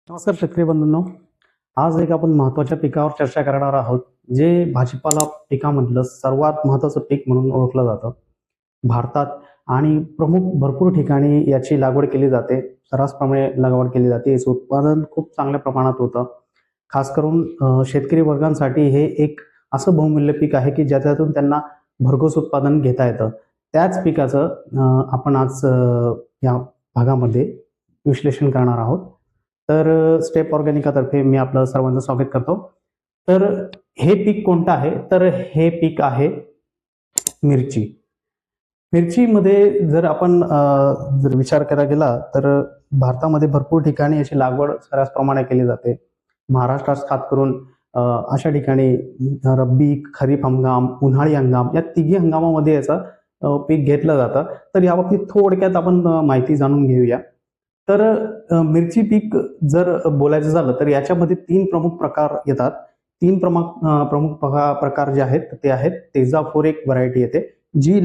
नमस्कार शेतकरी बंधूंनो. आज एक आपण महत्त्वाच्या पिकावर चर्चा करणार आहोत, जे भाजीपाला पिकामधलं सर्वात महत्त्वाचं पीक म्हणून ओळखलं जातं भारतात. आणि प्रमुख भरपूर ठिकाणी याची लागवड केली जाते, सर्रासपणे लागवड केली जाते. याचं उत्पादन खूप चांगल्या प्रमाणात होतं. खास करून शेतकरी वर्गांसाठी हे एक असं बहुमूल्य पीक आहे की ज्याच्यातून त्यांना भरघोस उत्पादन घेता येतं. त्याच पिकाचं आपण आज या भागामध्ये विश्लेषण करणार आहोत. तर स्टेप ऑर्गॅनिकातर्फे मी आपलं सर्वांचं स्वागत करतो. तर हे पीक कोणतं आहे? तर हे पीक आहे मिरची. मिरचीमध्ये जर आपण जर विचार करायला गेला तर भारतामध्ये भरपूर ठिकाणी याची लागवड सर्रास प्रमाणे केली जाते. महाराष्ट्रात खास करून अशा ठिकाणी रब्बी, खरीप हंगाम, उन्हाळी हंगाम या तिघी हंगामामध्ये याचं पीक घेतलं जातं. तर याबाबतीत थोडक्यात आपण माहिती जाणून घेऊया. तर मिरची पीक जर बोलायचं झालं तर याच्यामध्ये तीन प्रमुख प्रकार येतात. तीन प्रमुख प्रकार जे आहेत ते आहेत तेजापूर एक व्हरायटी येते, जी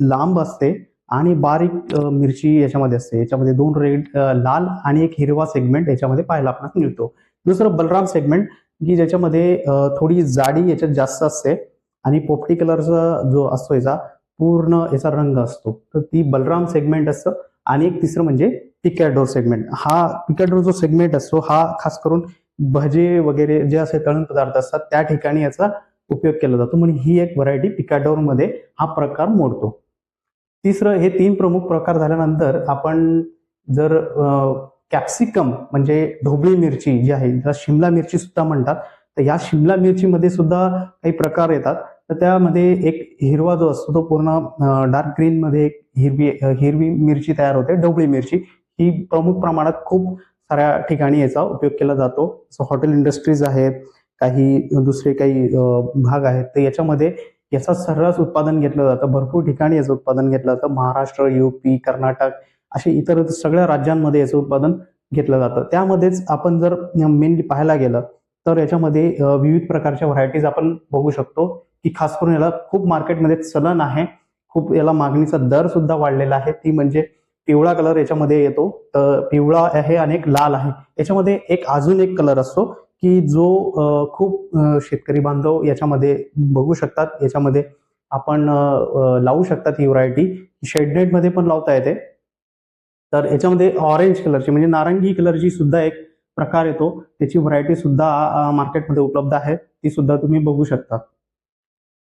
लांब असते आणि बारीक मिरची याच्यामध्ये असते. याच्यामध्ये दोन रेड लाल आणि एक हिरवा सेगमेंट याच्यामध्ये पाहायला आपल्याला मिळतो. दुसरं बलराम सेगमेंट, की ज्याच्यामध्ये थोडी जाडी याच्यात जास्त असते आणि पोपटी कलरचा जो असतो याचा पूर्ण याचा रंग असतो, तर ती बलराम सेगमेंट असतं. आणि एक तिसरं म्हणजे पिकॅडोर सेगमेंट. हा पिकॅडोर जो सेगमेंट असतो हा खास करून भजे वगैरे जे असे तळण पदार्थ असतात त्या ठिकाणी याचा उपयोग केला जातो, म्हणून ही एक व्हरायटी पिकॅडोर मध्ये हा प्रकार मोडतो. तिसरं, हे तीन प्रमुख प्रकार झाल्यानंतर आपण जर कॅप्सिकम म्हणजे ढोबळी मिरची जी आहे, ज्याला शिमला मिरची सुद्धा म्हणतात, तर या शिमला मिरचीमध्ये सुद्धा काही प्रकार येतात. तर त्यामध्ये एक हिरवा जो असतो तो पूर्ण डार्क ग्रीन मध्ये एक हिरवी मिरची तयार होते, ढोबळी मिरची. ही प्रमुख प्रमाणात खूप साऱ्या ठिकाणी याचा उपयोग केला जातो. हॉटेल इंडस्ट्रीज आहेत, काही दुसरे काही भाग आहेत, तर याच्यामध्ये याचा सर्रास उत्पादन घेतलं जातं. भरपूर ठिकाणी याचं उत्पादन घेतलं जातं. महाराष्ट्र, यूपी, कर्नाटक असे इतर सगळ्या राज्यांमध्ये याचं उत्पादन घेतलं जातं. त्यामध्येच आपण जर मेनली पाहायला गेलं तर याच्यामध्ये विविध प्रकारच्या व्हरायटीज आपण बघू शकतो, की खास करून याला खूप मार्केटमध्ये चलन आहे. खूप याला मागणीचा दर सुद्धा वाढलेला आहे. ती म्हणजे पिवळा कलर याच्यामध्ये येतो. पिवळा आहे आणि एक लाल आहे. याच्यामध्ये एक अजून एक कलर असतो की जो खूप शेतकरी बांधव याच्यामध्ये बघू शकतात. याच्यामध्ये आपण लावू शकतात ही व्हरायटी. शेडनेट मध्ये पण लावता येते. तर याच्यामध्ये ऑरेंज कलरची म्हणजे नारंगी कलरची सुद्धा एक प्रकार येतो. त्याची व्हरायटी सुद्धा मार्केटमध्ये उपलब्ध आहे, ती सुद्धा तुम्ही बघू शकता.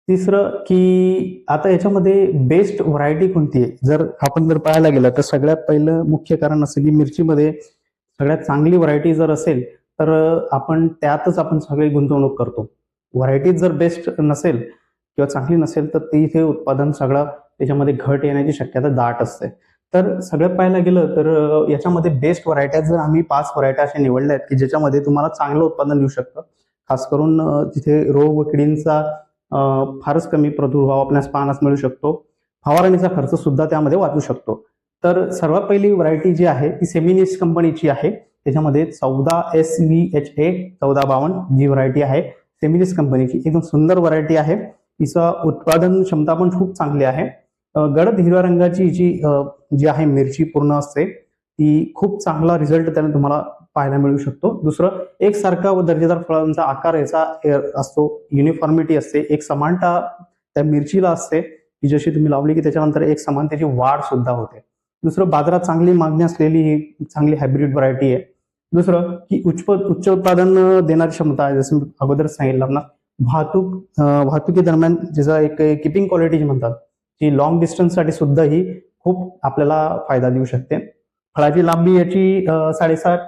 तिसरं, की आता याच्यामध्ये बेस्ट व्हरायटी कोणती आहे जर आपण पाहायला गेलं तर सगळ्यात पहिलं मुख्य कारण असं की मिरचीमध्ये सगळ्यात चांगली व्हरायटी जर असेल तर आपण त्यातच आपण सगळी गुंतवणूक करतो. व्हरायटी जर बेस्ट नसेल किंवा चांगली नसेल तर तिथे उत्पादन सगळं त्याच्यामध्ये घट येण्याची शक्यता दाट असते. तर सगळ्यात पाहायला गेलं तर याच्यामध्ये बेस्ट व्हरायट्या जर आम्ही 5 व्हरायट्या अशा निवडल्या आहेत की ज्याच्यामध्ये तुम्हाला चांगलं उत्पादन येऊ शकतं. खास करून तिथे रोग व किडींचा फारच कमी प्रादुर्भाव आपल्यास पाहण्यास मिळू शकतो. फवारणीचा खर्च सुद्धा त्यामध्ये वाचू शकतो. तर सर्वात पहिली व्हरायटी जी आहे ती सेमिनिस कंपनीची आहे. त्याच्यामध्ये 14SVHA 1452 जी व्हरायटी आहे सेमिनिस कंपनीची, एकदम सुंदर व्हरायटी आहे. तिचं उत्पादन क्षमता पण खूप चांगली आहे. गडद हिरव्या रंगाची जी आहे मिरची पूर्ण असते, ती खूप चांगला रिझल्ट त्याने तुम्हाला पाहायला मिळू शकतो. दुसरं, एकसारखा व दर्जेदार फळांचा आकार याचा असतो, युनिफॉर्मिटी असते, एक समानता त्या मिरचीला असते की जशी तुम्ही लावली की त्याच्यानंतर एक समान त्याची वाढ सुद्धा होते. दुसरं, बाजारात चांगली मागणी असलेली ही चांगली हायब्रिड व्हरायटी आहे. दुसरं, की उच्च उत्पादन देणारी क्षमता आहे, जसं अगोदर सांगितलं ना. वाहतुकी दरम्यान ज्याचा एक किपिंग क्वालिटी जी म्हणतात, ती लॉंग डिस्टन्स साठी सुद्धा ही खूप आपल्याला फायदा देऊ शकते. फळाची लांबी याची 7.5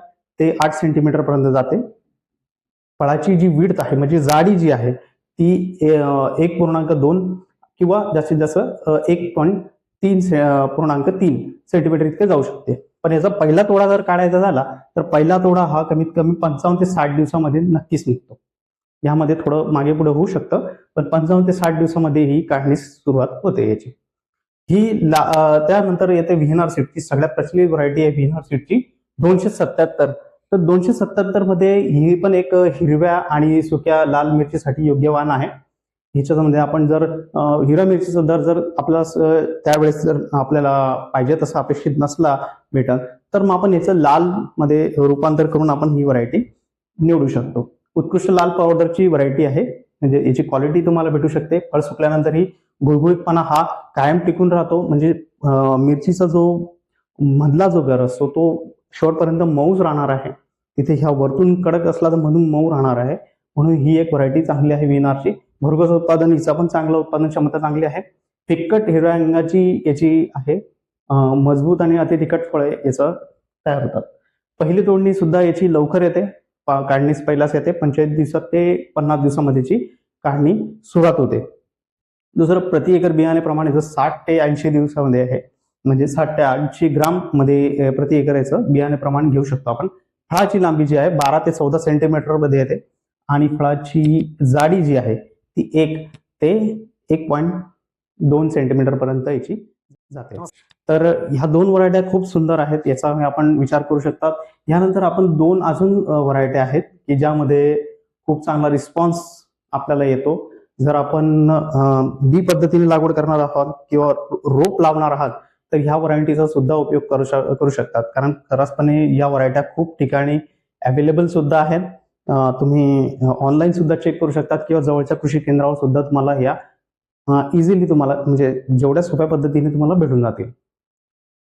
ते 8 सेंटीमीटर पर्यंत जाते. फळाची जी विड्थ आहे म्हणजे जाडी जी आहे ती 1.2 किंवा जास्तीत जास्त 1.3 सेंटीमीटर इतके जाऊ शकते. पण याचा पहिला तोडा जर काढायचा झाला तर पहिला तोडा हा कमीत कमी 55 ते 60 दिवसामध्ये नक्कीच निघतो. यामध्ये थोडं मागे पुढे होऊ शकतं, पण 55 ते 60 दिवसामध्ये ही काढणीस सुरुवात होते याची. त्यानंतर येते व्हीएनआर सीडची, सगळ्यात प्रचलित व्हरायटी आहे व्हीएनआर सीडची 277. तर 277 मध्ये ही पण एक हिरव्या आणि सुक्या लाल मिरचीसाठी योग्यवान आहे. ह्याच्यामध्ये आपण जर हिरव्या मिरचीचा दर जर आपल्याला त्यावेळेस जर आपल्याला पाहिजे तसा अपेक्षित नसला भेटल तर मग आपण याचं लाल मध्ये रूपांतर करून आपण ही व्हरायटी निवडू शकतो. उत्कृष्ट लाल पावडरची व्हरायटी आहे, म्हणजे याची क्वालिटी तुम्हाला भेटू शकते. फळ सुकल्यानंतर ही गुळगुळीतपणा हा कायम टिकून राहतो, म्हणजे मिरचीचा जो मधला जो गर असतो तो शेवटपर्यंत मऊच राहणार आहे. तिथे ह्या वरतून कडक असला तर मधून मऊ राहणार आहे. म्हणून ही एक व्हरायटी चांगली आहे VNRची. भरघोस उत्पादन, हिचा पण चांगलं उत्पादन क्षमता चांगली आहे. फिक्कट हिरव्या रंगाची याची आहे. मजबूत आणि अति तिखट फळे याचं तयार होतात. पहिली तोडणी सुद्धा याची लवकर येते, काढणीस पहिलाच येते. 45 दिवसात ते 50 दिवसामध्येची काढणी सुरुवात होते. दुसरं, प्रति एकर बियाणे प्रमाण 60 ते 80 दिवसामध्ये आहे, म्हणजे 60 ते 80 ग्राम मध्ये प्रति एकर याचं बियाणे प्रमाण घेऊ शकतो आपण. फळाची लांबी जी आहे 12 ते 14 सेंटीमीटर मध्ये येते आणि फळाची जाडी जी आहे ती 1 ते 1.2 सेंटीमीटर पर्यंत याची जाते. तर ह्या दोन व्हरायट्या खूप सुंदर आहेत, याचा आपण विचार करू शकतात. यानंतर आपण दोन अजून व्हरायट्या आहेत की ज्यामध्ये खूप चांगला रिस्पॉन्स आपल्याला येतो. जर आपण बी पद्धतीने लागवड करणार आहात किंवा रोप लावणार आहात तर ह्या व्हरायटीचा सुद्धा उपयोग करू शकतात, कारण खरंचपणे या व्हरायट्या खूप ठिकाणी अवेलेबल सुद्धा आहेत. तुम्ही ऑनलाईन सुद्धा चेक करू शकतात किंवा जवळच्या कृषी केंद्रावर सुद्धा तुम्हाला या इझिली तुम्हाला म्हणजे जेवढ्या सोप्या पद्धतीने तुम्हाला भेटून जातील.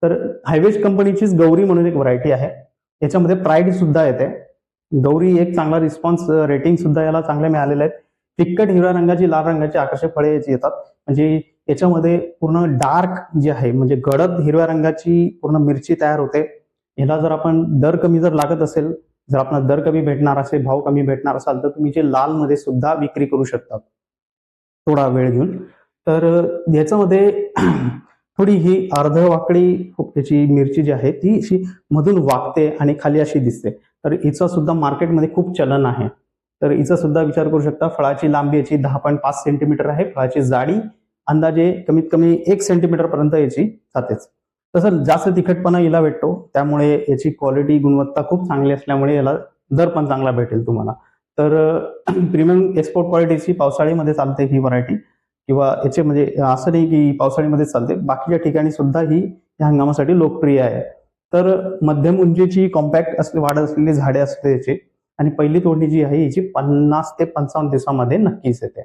तर हायवेस्ट कंपनीचीच गौरी म्हणून एक व्हरायटी आहे, याच्यामध्ये प्राईड सुद्धा येते. गौरी एक चांगला रिस्पॉन्स रेटिंग सुद्धा याला चांगले मिळालेले आहेत. फिक्कट हिरव्या रंगाची, लाल रंगाची आकर्षक फळे याची येतात, म्हणजे याच्यामध्ये पूर्ण डार्क जे आहे म्हणजे गडद हिरव्या रंगाची पूर्ण मिरची तयार होते. याला जर आपण दर कमी जर लागत असेल, जर आपल्याला दर कमी भेटणार असेल, भाव कमी भेटणार असाल तर तुम्ही जे लाल मध्ये सुद्धा विक्री करू शकता थोडा वेळ घेऊन. तर याच्यामध्ये थोडी ही अर्धवाकडी त्याची मिरची जी आहे ती अशी मधून वाकते आणि खाली अशी दिसते, तर हिचं सुद्धा मार्केटमध्ये खूप चलन आहे. तर हिचा सुद्धा विचार करू शकता. फळाची लांबी याची 10.5 सेंटीमीटर आहे. फळाची जाडी अंदाजे कमीत कमी 1 सेंटीमीटर पर्यंत याची जातेच. तसं जास्त तिखटपणा हिला भेटतो, त्यामुळे याची क्वालिटी, गुणवत्ता खूप चांगली असल्यामुळे याला दर पण चांगला भेटेल तुम्हाला. तर प्रीमियम एक्सपोर्ट क्वालिटीची पावसाळीमध्ये चालते ही व्हरायटी, किंवा याचे म्हणजे असं नाही की पावसाळीमध्ये चालते, बाकीच्या ठिकाणी सुद्धा ही या हंगामासाठी लोकप्रिय आहे. तर मध्यम उंचीची कॉम्पॅक्ट वाढ असलेली झाडे असते याची, आणि पहिली तोडणी जी आहे याची 50 ते 55 दिवसामध्ये नक्कीच येते.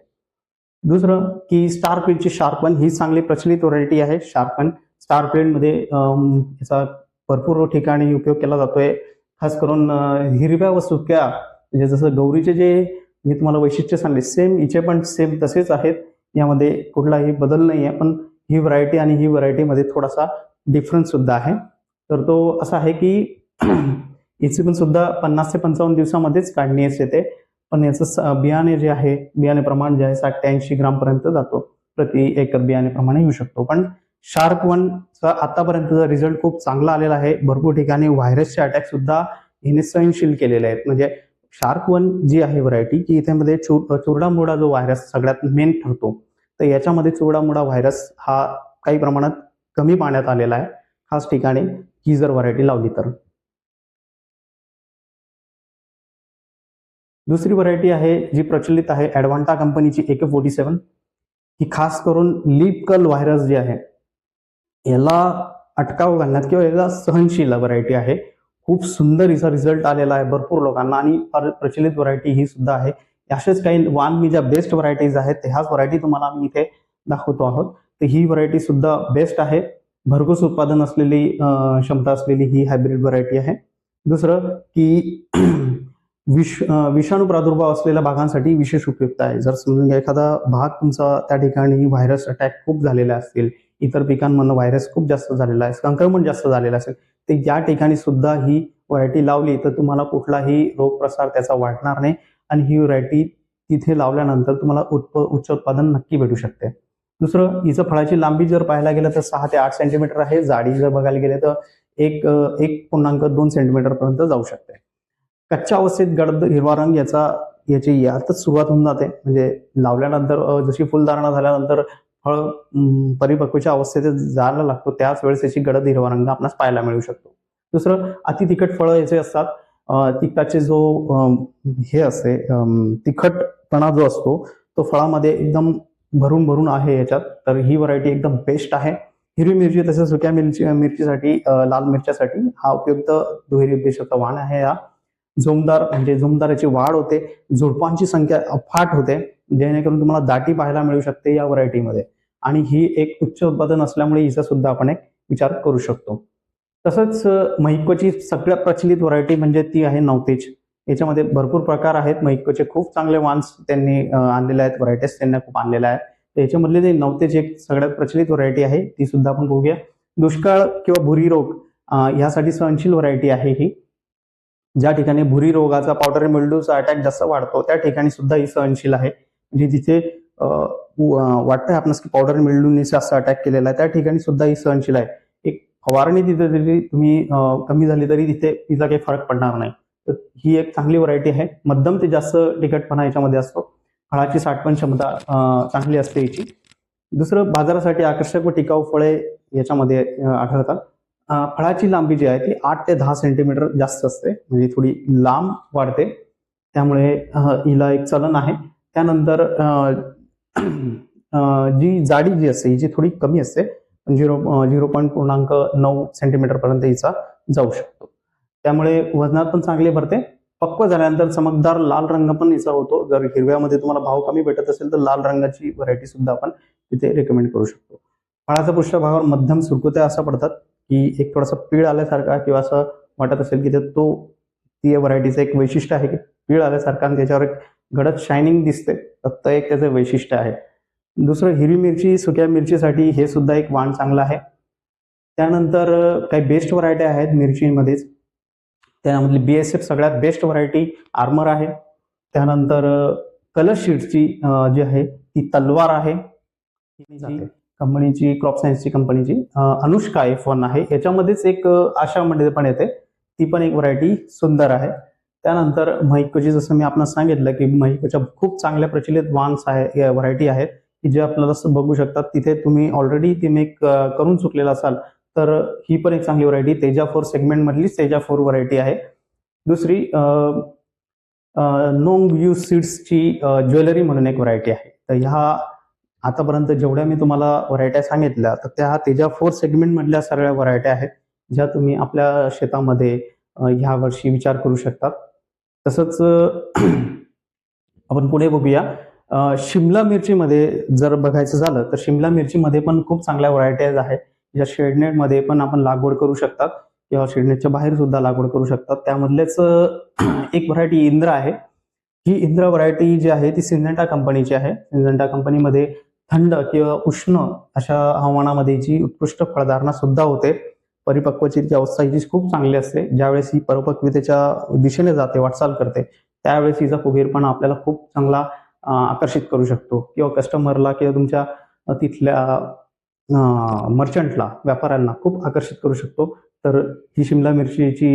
दुसरं की स्टारफील्डची शार्पन ही चांगली प्रचलित व्हरायटी आहे. शार्पन स्टारफील्ड मध्ये याचा भरपूर ठिकाणी उपयोग केला जातोय, खास करून हिरव्या व सुक्या, म्हणजे जसं गौरीचे जे मी तुम्हाला वैशिष्ट्य सांगले सेम हिचे पण सेम तसेच आहेत, यामध्ये कुठलाही बदल नाही आहे. पण ही व्हरायटी आणि ही व्हरायटीमध्ये थोडासा डिफरन्स सुद्धा आहे. तर तो असा आहे की याची पण सुद्धा 50 ते 55 दिवसामध्येच काढणी येते, पण याचं बियाणे जे आहे, बियाणे प्रमाण जे आहे 60 ते 80 ग्राम पर्यंत जातो, प्रति एकर बियाणे प्रमाणे येऊ शकतो. पण शार्प वनचा आतापर्यंतचा रिझल्ट खूप चांगला आलेला आहे. भरपूर ठिकाणी व्हायरसचे अटॅक सुद्धा हिने सहनशील केलेले आहेत. म्हणजे शार्प वन जी आहे व्हरायटी की याच्यामध्ये चुरडामुडा जो व्हायरस सगळ्यात मेन ठरतो, तर याच्यामध्ये चुरडामुडा व्हायरस हा काही प्रमाणात कमी पाण्यात आलेला आहे, खास ठिकाणी ही जर व्हरायटी लावली तर. दुसरी व्हरायटी आहे जी प्रचलित आहे ॲडव्हान्टा कंपनीची AK47. ही खास करून लीफ कर्ल व्हायरस जे आहे याला अटकाव घालण्यात किंवा याला सहनशील व्हरायटी आहे. खूप सुंदर हिचा रिझल्ट आलेला आहे भरपूर लोकांना, आणि प्रचलित व्हरायटी ही सुद्धा आहे. असेच काही मी ज्या बेस्ट व्हरायटीज आहेत ह्याच व्हरायटी तुम्हाला आम्ही इथे दाखवतो आहोत. तर ही व्हरायटी सुद्धा बेस्ट आहे. भरघोस उत्पादन असलेली क्षमता असलेली ही हायब्रिड व्हरायटी आहे. दुसरं की विषाणू प्रादुर्भाव असलेल्या भागांसाठी विशेष उपयुक्त आहे. जर समजून घ्या एखादा भाग तुमचा त्या ठिकाणी व्हायरस अटॅक खूप झालेला असतील, इतर पिकांमधून व्हायरस खूप जास्त झालेला आहे, संक्रमण जास्त झालेलं असेल, तर या ठिकाणी सुद्धा ही व्हरायटी लावली तर तुम्हाला कुठलाही रोग प्रसार त्याचा वाढणार नाही, आणि ही व्हरायटी तिथे लावल्यानंतर तुम्हाला उच्च उत्पादन नक्की भेटू शकते. दुसरं, हिचं फळाची लांबी जर पाहायला गेलं तर 6 ते 8 सेंटीमीटर आहे. जाडी जर बघायला गेले तर 1.2 सेंटीमीटर पर्यंत जाऊ शकते. कच्च्या अवस्थेत गडद हिरवा रंग याची यातच सुरुवात होऊन जाते, म्हणजे लावल्यानंतर जशी फुलधारणा झाल्यानंतर फळ परिपक्वच्या अवस्थेत जायला लागतो त्याच वेळेस याची गडद हिरवा रंग आपल्याला पाहायला मिळू शकतो. दुसरं, अति तिखट फळं याचे असतात. तिखटाचे जो हे असते तिखटपणा जो असतो तो फळामध्ये एकदम भरून भरून आहे याच्यात, तर ही व्हरायटी एकदम बेस्ट आहे. हिरवी मिरची तसेच सुक्या मिरचीसाठी लाल मिरच्यासाठी हा उपयुक्त दुहेरी उद्देशाचा वाण आहे. हा झुमदाराची वाढ होते, झुडपांची संख्या अफाट होते, जेणेकरून तुम्हाला दाटी पाहायला मिळू शकते या व्हरायटीमध्ये. आणि ही एक उच्च उत्पादन असल्यामुळे हिचा सुद्धा आपण एक विचार करू शकतो. तसंच महिकोची सगळ्यात प्रचलित व्हरायटी म्हणजे ती आहे नवतेज. याच्यामध्ये भरपूर प्रकार आहेत. महिकोचे खूप चांगले वान्स त्यांनी आणलेले आहेत, व्हरायटीज त्यांना खूप आणलेल्या आहेत. याच्यामधले ते नवतेज एक सगळ्यात प्रचलित व्हरायटी आहे, ती सुद्धा आपण बघूया. दुष्काळ किंवा भुरी रोग यासाठी सहनशील व्हरायटी आहे ही. ज्या ठिकाणी भुरी रोगाचा पावडर मिल्ड्यूचा अटॅक जास्त वाढतो त्या ठिकाणी सुद्धा ही सहनशील आहे. म्हणजे जिथे वाटतंय आपणास की पावडर मिल्ड्यूने जास्त अटॅक केलेला आहे त्या ठिकाणी सुद्धा ही सहनशील आहे. एक फवारणी तिथे जरी तुम्ही कमी झाली तरी तिथे तिचा काही फरक पडणार नाही. तर ही एक चांगली व्हरायटी आहे. मध्यम ते जास्त तिखटपणा याच्यामध्ये असतो. फळाची साठवण क्षमता चांगली असते याची. दुसरं, बाजारासाठी आकर्षक व टिकाऊ फळे याच्यामध्ये आढळतात. फळाची लांबी जी आहे ती 8 ते 10 सेंटीमीटर जास्त असते, म्हणजे थोडी लांब वाढते, त्यामुळे हिला एक चलन आहे. त्यानंतर जी जाडी जी असते हिची थोडी कमी असते, 0.9 सेंटीमीटर पर्यंत हिचा जाऊ शकतो. त्यामुळे वजनात पण चांगले भरते. पक्व झाल्यानंतर चमकदार लाल रंग पण हिचा होतो. जर हिरव्यामध्ये तुम्हाला भाव कमी भेटत असेल तर लाल रंगाची व्हरायटी सुद्धा आपण तिथे रेकमेंड करू शकतो. फळाचा पृष्ठभागावर मध्यम सुरकुत्या असा पडतात की एक थोडासा पीळ आल्यासारखा किंवा असं वाटत असेल की ती व्हरायटीचं एक वैशिष्ट्य आहे की पीळ आल्यासारखा आणि त्याच्यावर एक गडद शायनिंग दिसते, तर ते एक त्याचं वैशिष्ट्य आहे. दुसरं, हिरवी मिरची सुक्या मिरचीसाठी हे सुद्धा एक वाण चांगलं आहे. त्यानंतर काही बेस्ट व्हरायटी आहेत मिरचीमध्येच. त्यामधली BSF सगळ्यात बेस्ट व्हरायटी आर्मर आहे. त्यानंतर कलर शीट्सची जी आहे ती तलवार आहे. कंपनीची क्रॉप सायन्सची कंपनीची अनुष्का F1 आहे. याच्यामध्येच एक आशामध्ये पण येते, ती पण एक व्हरायटी सुंदर आहे. त्यानंतर महिकोची जसं मी आपल्याला सांगितलं की महिकोच्या खूप चांगल्या प्रचलित वान्स आहे, व्हरायटी आहेत की जे आपल्याला बघू शकतात. तिथे तुम्ही ऑलरेडी ती मेक करून चुकलेला असाल तर ही पण एक चांगली व्हरायटी तेजा 4 सेगमेंट मधली तेजा 4 व्हरायटी आहे. दुसरी नोंग यू सीड्सची ज्वेलरी म्हणून एक व्हरायटी आहे. तर ह्या आतापर्यंत जेवढ्या मी तुम्हाला व्हरायट्या सांगितल्या तर त्या तेजा 4 सेगमेंट मधल्या सगळ्या व्हरायट्या आहेत ज्या तुम्ही आपल्या शेतामध्ये ह्या वर्षी विचार करू शकतात. तसंच आपण पुढे बघूया. शिमला मिरचीमध्ये जर बघायचं झालं तर शिमला मिरचीमध्ये पण खूप चांगल्या व्हरायटीज आहेत ज्या शेडनेटमध्ये पण आपण लागवड करू शकतात किंवा शेडनेटच्या बाहेर सुद्धा लागवड करू शकतात. त्यामधलेच एक व्हरायटी इंद्रा आहे. ही इंद्रा व्हरायटी जी आहे ती सिंजेंटा कंपनीची आहे. सिंजेंटा कंपनीमध्ये थंड किंवा उष्ण अशा हवामानामध्ये जी उत्कृष्ट फळधारणा सुद्धा होते. परिपक्वतेची अवस्था हिची खूप चांगली असते. ज्यावेळेस ही परिपक्वतेच्या दिशेने जाते, वाटचाल करते, त्यावेळेस हिचा फुगीरपणा आपल्याला खूप चांगला आकर्षित करू शकतो किंवा कस्टमरला किंवा तुमच्या तिथल्या मर्चंटला, व्यापाऱ्यांना खूप आकर्षित करू शकतो. तर ही शिमला मिरचीची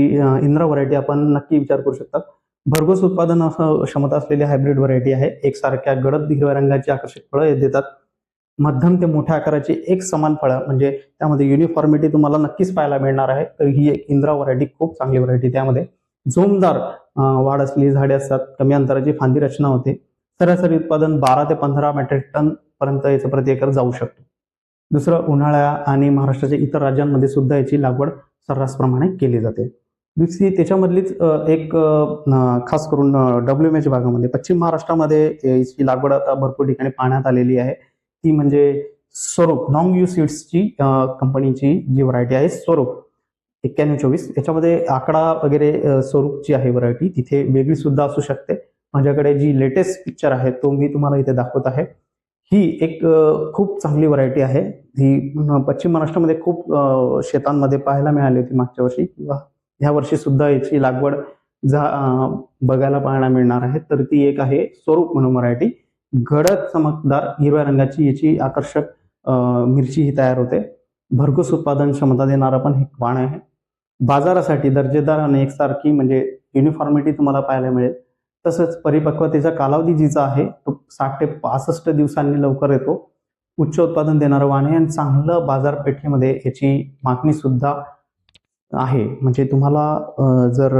इंद्रा व्हरायटी आपण नक्की विचार करू शकतात. भरघोस उत्पादन क्षमता असलेली हायब्रिड व्हरायटी आहे. एकसारख्या गडद हिरव्या रंगाची आकर्षक फळं देतात. मध्यम ते मोठ्या आकाराची एक समान फळं, म्हणजे त्यामध्ये युनिफॉर्मिटी तुम्हाला नक्कीच पाहायला मिळणार आहे. तर ही एक इंद्रा व्हरायटी खूप चांगली व्हरायटी. त्यामध्ये जोमदार वाढ असलेली झाडे असतात, कमी अंतराची फांदी रचना होते. सरासरी उत्पादन 12 ते 15 मेट्रिक टन पर्यंत याचं प्रति एकर जाऊ शकतो. दुसरं, उन्हाळ्या आणि महाराष्ट्राच्या इतर राज्यांमध्ये सुद्धा याची लागवड सर्रासप्रमाणे केली जाते. दुसरी, त्याच्यामधलीच एक खास करून WMH भागामध्ये पश्चिम महाराष्ट्रामध्ये याची लागवड आता भरपूर ठिकाणी पाहण्यात आलेली आहे. ती म्हणजे स्वरूप नॉंग यू सीड्सची कंपनीची जी व्हरायटी आहे स्वरूप 9124. याच्यामध्ये आकडा वगैरे स्वरूपची आहे व्हरायटी, तिथे वेगळी सुद्धा असू शकते. माझ्याकडे जी लेटेस्ट पिक्चर आहे तो मी तुम्हाला इथे दाखवत आहे. ही एक खूप चांगली व्हरायटी आहे. ही पश्चिम महाराष्ट्रामध्ये खूप शेतांमध्ये पाहायला मिळाली होती मागच्या वर्षी किंवा ह्या वर्षी सुद्धा याची लागवड बघायला पाहायला मिळणार आहे. तर ती एक आहे स्वरूप म्हणून व्हरायटी. गडद चमकदार हिरव्या रंगाची याची आकर्षक मिरची ही तयार होते. भरघोस उत्पादन क्षमता देणारा पण हे वाण आहे. बाजारासाठी दर्जेदार आणि एकसारखी म्हणजे युनिफॉर्मिटी तुम्हाला पाहायला मिळेल. तसंच परिपक्वतेचा कालावधी जिचा आहे तो 60 ते 65 दिवसांनी लवकर येतो. उच्च उत्पादन देणारं वाण आहे आणि चांगलं बाजारपेठेमध्ये याची मागणी सुद्धा आहे. म्हणजे तुम्हाला जर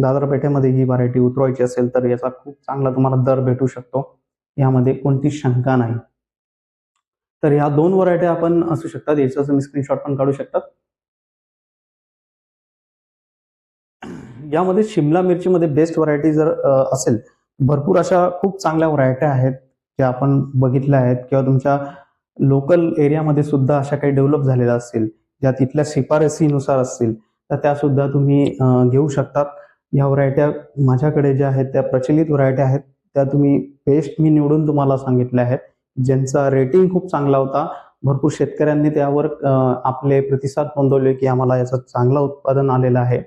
बाजारपेठेमध्ये ही व्हरायटी उतरवायची असेल तर याचा खूप चांगला तुम्हाला दर भेटू शकतो, यामध्ये कोणतीच शंका नाही. तर ह्या 2 व्हरायटी आपण असू शकतात. याचा तुम्ही स्क्रीनशॉट पण काढू शकता. यामध्ये शिमला मिरचीमध्ये बेस्ट व्हरायटी जर असेल, भरपूर अशा खूप चांगल्या व्हरायट्या आहेत, ज्या आपण बघितल्या आहेत किंवा तुमच्या लोकल एरियामध्ये सुद्धा अशा काही डेव्हलप झालेल्या असतील, ज्या तिथल्या शिफारसीनुसार असतील, तर त्या सुद्धा तुम्ही घेऊ शकतात. ह्या व्हरायट्या माझ्याकडे ज्या आहेत त्या प्रचलित व्हरायट्या आहेत. त्या तुम्ही बेस्ट मी निवडून तुम्हाला सांगितल्या आहेत, ज्यांचा रेटिंग खूप चांगला होता. भरपूर शेतकऱ्यांनी त्यावर आपले प्रतिसाद नोंदवले की आम्हाला याचं चांगलं उत्पादन आलेलं आहे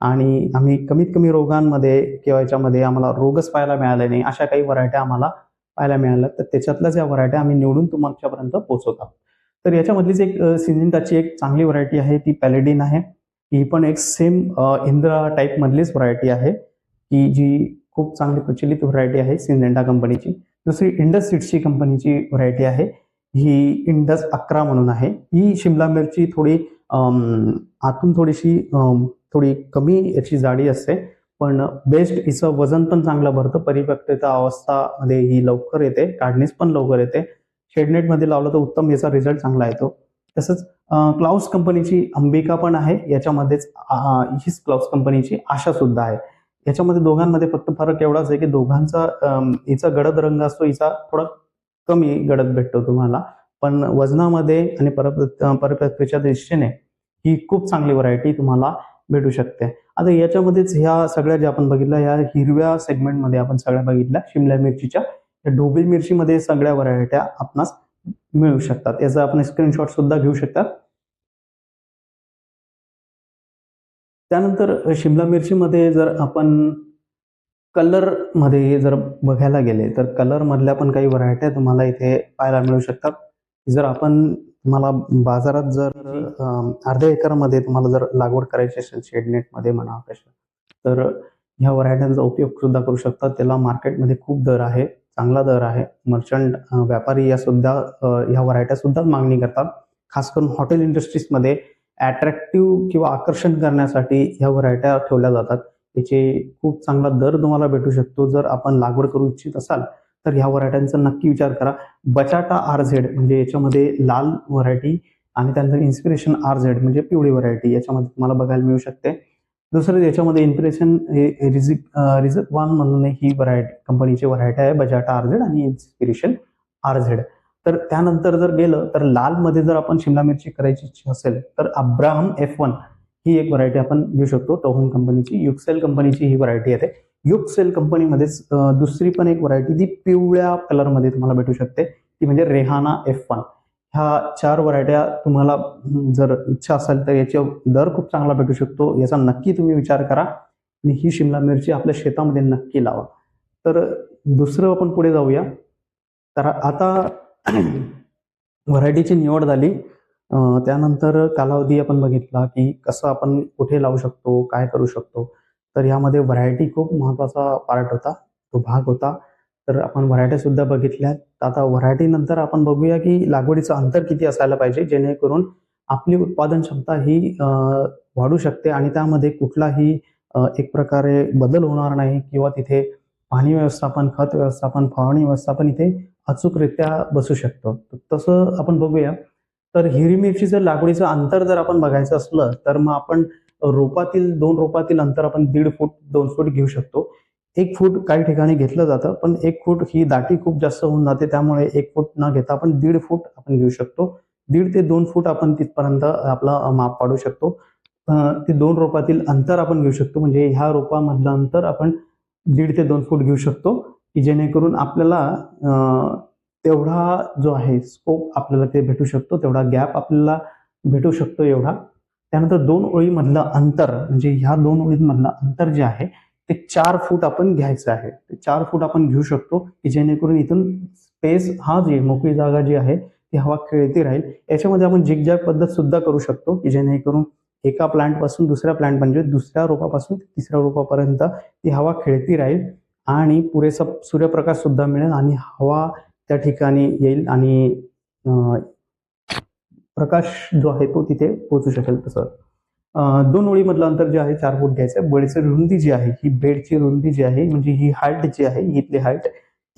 आणि आम्ही कमीत कमी रोगांमध्ये किंवा याच्यामध्ये आम्हाला रोगच पाहायला मिळाले नाही, अशा काही व्हरायट्या आम्हाला पाहायला मिळाल्या. तर त्याच्यातल्याच या व्हरायट्या आम्ही निवडून तुमच्यापर्यंत पोहोचवतो. तर याच्यामधलीच एक सिंजिंटाची एक चांगली व्हरायटी आहे, ती पॅलेडिन आहे. ही पण एक सेम इंद्रा टाईप मधलीच व्हरायटी आहे, की जी खूप चांगली प्रचलित व्हरायटी आहे सिंजेंटा कंपनीची. दुसरी इंडस सीड्सची कंपनीची व्हरायटी आहे, ही इंडस 11 म्हणून आहे. ही शिमला मिरची थोडी आतून थोडी कमी याची जाडी असते, पण बेस्ट हिचं वजन पण चांगलं भरतं. परिपक्वता अवस्थामध्ये ही लवकर येते, काढणीस पण लवकर येते. शेडनेटमध्ये लावलं तर उत्तम याचा रिझल्ट चांगला येतो. तसंच क्लाउस कंपनीची अंबिका पण आहे. याच्यामध्येच हीच क्लाउस कंपनीची आशा सुद्धा आहे. याच्यामध्ये दोघांमध्ये फक्त फरक एवढाच आहे की दोघांचा हिचा गडद रंग असतो, हिचा थोडा कमी गडद भेटतो तुम्हाला, पण वजनामध्ये आणि परिपक्वतेच्या दृष्टीने ही खूप चांगली व्हरायटी तुम्हाला भेटू शकते. आता याच्यामध्येच ह्या सगळ्या ज्या आपण बघितल्या, या हिरव्या सेगमेंटमध्ये आपण सगळ्या बघितल्या शिमला मिरचीच्या. ढोबळी मिरचीमध्ये सगळ्या व्हरायट्या आपणास मिळू शकतात. याचा आपण स्क्रीनशॉट सुद्धा घेऊ शकता. त्यानंतर शिमला मिरचीमध्ये जर आपण कलर मध्ये जर बघायला गेले, तर कलर मधल्या पण काही व्हरायट्या तुम्हाला इथे पाहायला मिळू शकतात. जर आपण तुम्हाला बाजारात जर अर्ध्या एकरमध्ये तुम्हाला जर लागवड करायची असेल, शेडनेटमध्ये म्हणा कशा, तर ह्या व्हरायट्यांचा उपयोग सुद्धा करू शकतात. त्याला मार्केटमध्ये खूप दर आहे, चांगला दर आहे. मर्चंट व्यापारी या सुद्धा ह्या व्हरायट्या सुद्धा मागणी करतात. खास करून हॉटेल इंडस्ट्रीजमध्ये अट्रॅक्टिव्ह किंवा आकर्षण करण्यासाठी ह्या व्हरायट्या ठेवल्या जातात. याचे खूप चांगला दर तुम्हाला भेटू शकतो. जर आपण लागवड करू इच्छित असाल तर ह्या व्हरायट्यांचा नक्की विचार करा. बटाटा RZ म्हणजे याच्यामध्ये लाल व्हरायटी आणि त्यानंतर इन्स्पिरेशन RZ म्हणजे पिवळी व्हरायटी याच्यामध्ये तुम्हाला बघायला मिळू शकते. दुसरं याच्यामध्ये इन्स्पिरेशन रिझक 1 म्हणून ही व्हरायटी कंपनीची व्हरायटी आहे, बटाटा RZ आणि इन्स्पिरेशन RZ. तर त्यानंतर जर गेलं तर लाल मध्ये जर आपण शिमला मिरची करायची इच्छा असेल तर अब्राहम F1 ही एक व्हरायटी आपण घेऊ शकतो. टोहन कंपनीची, युक्सेल कंपनीची ही व्हरायटी येते. युक्सेल कंपनीमध्येच दुसरी पण एक व्हरायटी ती पिवळ्या कलरमध्ये तुम्हाला भेटू शकते, ती म्हणजे रेहाना F1. ह्या 4 व्हरायट्या तुम्हाला जर इच्छा असेल तर याचे दर खूप चांगला भेटू शकतो. याचा नक्की तुम्ही विचार करा आणि ही शिमला मिरची आपल्या शेतामध्ये नक्की लावा. तर दुसरं आपण पुढे जाऊया. तर आता व्हरायटीची निवड झाली. त्यानंतर कालावधी आपण बघितला की कसं आपण कुठे लावू शकतो, काय करू शकतो. तर यामध्ये व्हरायटी खूप महत्वाचा पार्ट होता, तो भाग होता. तर आपण व्हरायट्या सुद्धा बघितल्या. आता व्हरायटी नंतर आपण बघूया की लागवडीचं अंतर किती असायला पाहिजे, जेणेकरून आपली उत्पादन क्षमता ही वाढू शकते आणि त्यामध्ये कुठलाही एक प्रकारे बदल होणार नाही किंवा तिथे पाणी व्यवस्थापन, खत व्यवस्थापन, फवारणी व्यवस्थापन इथे अचूकरित्या बसू शकतो. तसं आपण बघूया. तर हिरवी मिरचीचं लागवडीचं अंतर जर आपण बघायचं असलं तर मग आपण दोन रोपातील अंतर आपण 1.5 फूट 2 फूट घेऊ शकतो. 1 फूट काही ठिकाणी घेतलं जातं, पण 1 फूट ही दाटी खूप जास्त होऊन जाते, त्यामुळे 1 फूट न घेता आपण 1.5 फूट आपण घेऊ शकतो. 1.5 ते 2 फूट आपण तिथपर्यंत आपलं माप पाडू शकतो. ते 2 रोपातील अंतर आपण घेऊ शकतो, म्हणजे ह्या रोपामधलं अंतर आपण 1.5 ते 2 फूट घेऊ शकतो, की जेणेकरून आपल्याला तेवढा जो आहे स्कोप आपल्याला ते भेटू शकतो, तेवढा गॅप आपल्याला भेटू शकतो एवढा. त्यानंतर 2 ओळीमधलं अंतर म्हणजे ह्या 2 ओळींमधलं अंतर जे आहे ते 4 फूट आपण घ्यायचं आहे. ते 4 फूट आपण घेऊ शकतो, की जेणेकरून इथून स्पेस हा जी मोकळी जागा जी आहे ती हवा खेळती राहील. याच्यामध्ये आपण झिगझॅग पद्धत सुद्धा करू शकतो, की जेणेकरून एका प्लांट पासून दुसऱ्या प्लांट म्हणजे दुसऱ्या रोपापासून तिसऱ्या रोपापर्यंत ती हवा खेळती राहील आणि पुरेसा सूर्यप्रकाश सुद्धा मिळेल आणि हवा त्या ठिकाणी येईल आणि प्रकाश जो आहे तो तिथे पोहोचू शकेल. तसं 2 ओळीमधलं अंतर जे आहे 4 फूट घ्यायचं. बेडची रुंदी जी आहे, ही बेडची रुंदी जी आहे म्हणजे ही हाईट जी आहे, इथली हाईट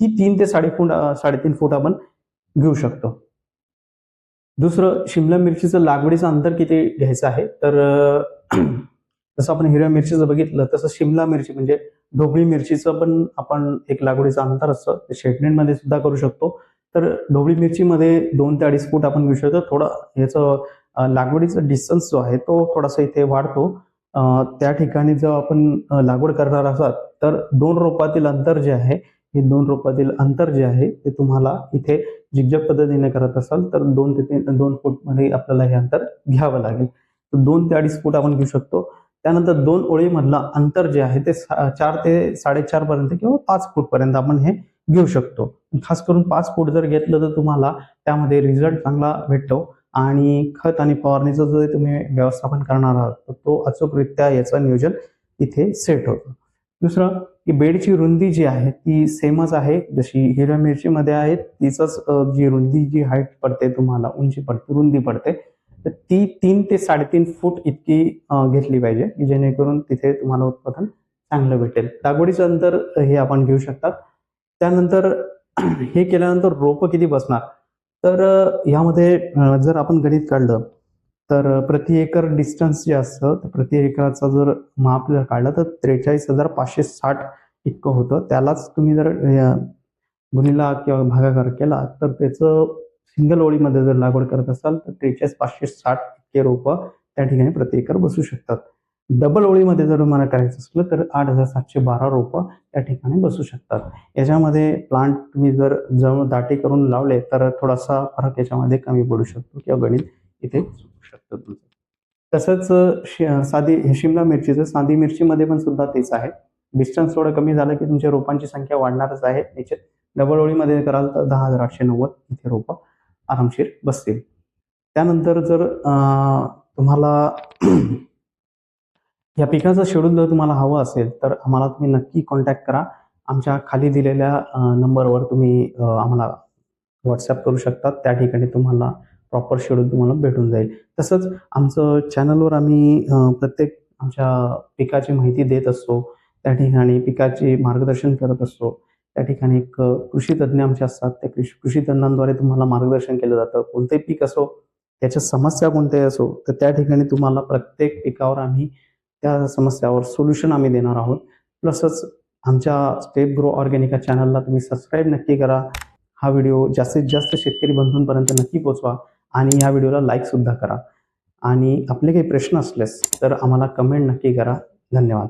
ही 3 ते 3.5 फूट आपण घेऊ शकतो. दुसरं, शिमला मिरचीचं लागवडीचं अंतर किती घ्यायचं आहे, तर जसं आपण हिरव्या मिरचीचं बघितलं तसं शिमला मिरची म्हणजे ढोबळी मिरचीचं पण आपण एक लागवडीचं अंतर असतं ते शेडनेटमध्ये सुद्धा करू शकतो. तर ढोबळी मिरचीमध्ये 2 ते 2.5 फूट आपण घेऊ शकतो. थोडं याचं लागवडीचा डिस्टन्स जो आहे तो थोडासा इथे वाढतो. त्या ठिकाणी जर आपण लागवड करणार असाल तर 2 रोपातील अंतर जे आहे, हे 2 रोपातील अंतर जे आहे ते तुम्हाला इथे झिगझॅग पद्धतीने करत असाल तर 2 ते 2 फूटमध्ये आपल्याला हे अंतर घ्यावं लागेल. तर 2 ते 2.5 फूट आपण घेऊ शकतो. त्यानंतर 2 ओळीमधलं अंतर जे आहे ते 4 ते 4.5 पर्यंत किंवा 5 फूट पर्यंत आपण हे घेऊ शकतो. खास करून 5 फूट जर घेतलं तर तुम्हाला त्यामध्ये रिझल्ट चांगला भेटतो आणि खत आणि फवारणीचं जे तुम्ही व्यवस्थापन करणार आहात तर तो अचूकरित्या याचं नियोजन इथे सेट होतं. दुसरं, की बेडची रुंदी जी आहे ती सेमच आहे जशी हिरव्या मिरचीमध्ये आहे तिचंच जी रुंदी जी हाईट पडते तुम्हाला उंची पडते रुंदी पडते तर ती 3 ते 3.5 फूट इतकी घेतली पाहिजे की जेणेकरून तिथे तुम्हाला उत्पादन चांगलं भेटेल. लागवडीचं अंतर हे आपण घेऊ शकतात. त्यानंतर हे केल्यानंतर रोपं किती बसणार, तर यामध्ये जर आपण गणित काढलं तर प्रति एकर डिस्टन्स जे असतं तर प्रति एकराचा जर माप जर काढलं तर 43,560 इतकं होतं. त्यालाच तुम्ही जर गुणिला किंवा भागाकार केला तर त्याचं सिंगल ओळीमध्ये जर लागवड करत असाल तर 43,560 इतके रोपं त्या ठिकाणी प्रति एकर बसू शकतात. डबल ओळीमध्ये जर तुम्हाला करायचं असलं तर 8,712 रोपं त्या ठिकाणी बसू शकतात. याच्यामध्ये प्लांट तुम्ही जर जवळ दाटी करून लावले तर थोडासा फरक याच्यामध्ये कमी पडू शकतो किंवा गणित इथे चुकू शकतं तुमचं. तसंच शिमला मिरचीचं साधी मिरचीमध्ये पण सुद्धा तेच आहे. डिस्टन्स थोडं कमी झालं की तुमच्या रोपांची संख्या वाढणारच आहे. याच्यात डबल ओळीमध्ये कराल तर 10,890 इथे रोपं आरामशीर बसतील. त्यानंतर जर तुम्हाला या पिकाचं शेड्यूल जर तुम्हाला हवं असेल तर आम्हाला तुम्ही नक्की कॉन्टॅक्ट करा. आमच्या खाली दिलेल्या नंबरवर तुम्ही आम्हाला व्हॉट्सॲप करू शकता. त्या ठिकाणी तुम्हाला प्रॉपर शेड्यूल तुम्हाला भेटून जाईल. तसंच आमचं चॅनलवर आम्ही प्रत्येक आमच्या पिकाची माहिती देत असतो. त्या ठिकाणी पिकाचे मार्गदर्शन करत असतो. त्या ठिकाणी एक कृषी तज्ज्ञ आमचे असतात. त्या कृषी तज्ञांद्वारे तुम्हाला मार्गदर्शन केलं जातं. कोणतेही पीक असो, त्याच्या समस्या कोणत्याही असो, तर त्या ठिकाणी तुम्हाला प्रत्येक पिकावर आम्ही त्या समस्यावर सोल्युशन आम्ही देणार आहोत. प्लसच आमच्या स्टेप ग्रो ऑर्गॅनिका चॅनलला तुम्ही सबस्क्राईब नक्की करा. हा व्हिडिओ जास्तीत जास्त शेतकरी बंधूंपर्यंत नक्की पोहोचवा आणि या व्हिडिओला लाईक सुद्धा करा. आणि आपले काही प्रश्न असल्यास तर आम्हाला कमेंट नक्की करा. धन्यवाद.